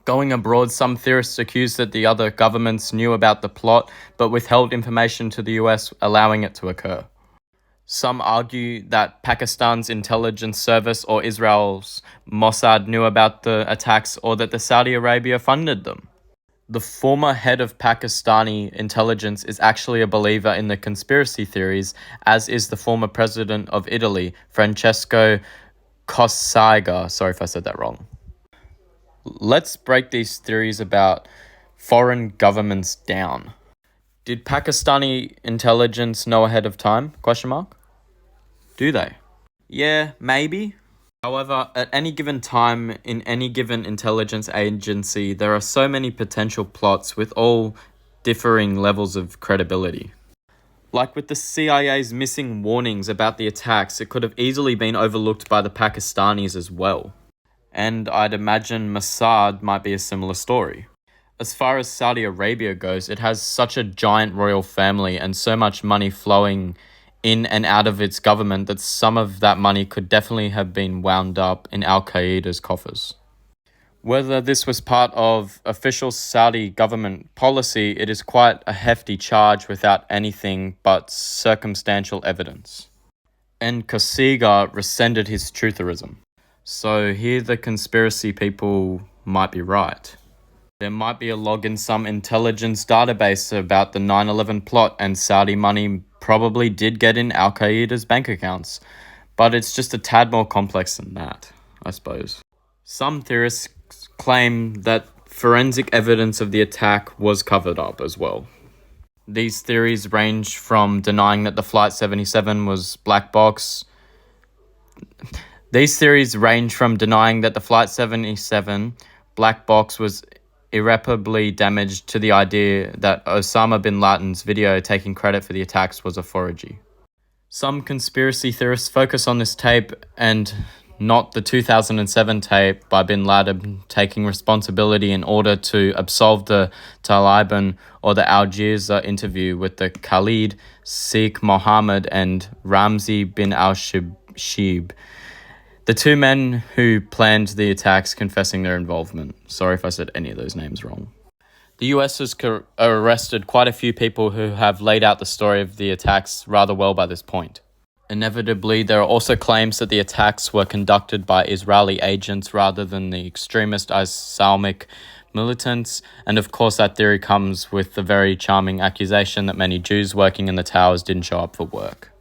Going abroad, some theorists accuse that the other governments knew about the plot but withheld information to the US, allowing it to occur. Some argue that Pakistan's intelligence service or Israel's Mossad knew about the attacks or that the Saudi Arabia funded them. The former head of Pakistani intelligence is actually a believer in the conspiracy theories, as is the former president of Italy, Francesco Cossiga. Sorry if I said that wrong. Let's break these theories about foreign governments down. Did Pakistani intelligence know ahead of time? Do they? Yeah, maybe. However, at any given time in any given intelligence agency, there are so many potential plots with all differing levels of credibility. Like with the CIA's missing warnings about the attacks, it could have easily been overlooked by the Pakistanis as well. And I'd imagine Mossad might be a similar story. As far as Saudi Arabia goes, it has such a giant royal family and so much money flowing in and out of its government that some of that money could definitely have been wound up in Al-Qaeda's coffers. Whether this was part of official Saudi government policy, it is quite a hefty charge without anything but circumstantial evidence. And Cossiga rescinded his trutherism. So here the conspiracy people might be right. There might be a log in some intelligence database about the 9/11 plot and Saudi money probably did get in Al-Qaeda's bank accounts. But it's just a tad more complex than that, I suppose. Some theorists claim that forensic evidence of the attack was covered up as well. These theories range from denying that the Flight 77 was black box. These theories range from denying that the Flight 77 black box was irreparably damaged to the idea that Osama bin Laden's video taking credit for the attacks was a forgery. Some conspiracy theorists focus on this tape and not the 2007 tape by bin Laden taking responsibility in order to absolve the Taliban, or the Al Jazeera interview with the Khalid Sheikh Mohammed and Ramzi bin al-Shibh, the two men who planned the attacks, confessing their involvement. Sorry if I said any of those names wrong. The US has arrested quite a few people who have laid out the story of the attacks rather well by this point. Inevitably, there are also claims that the attacks were conducted by Israeli agents rather than the extremist Islamic militants, and of course that theory comes with the very charming accusation that many Jews working in the towers didn't show up for work.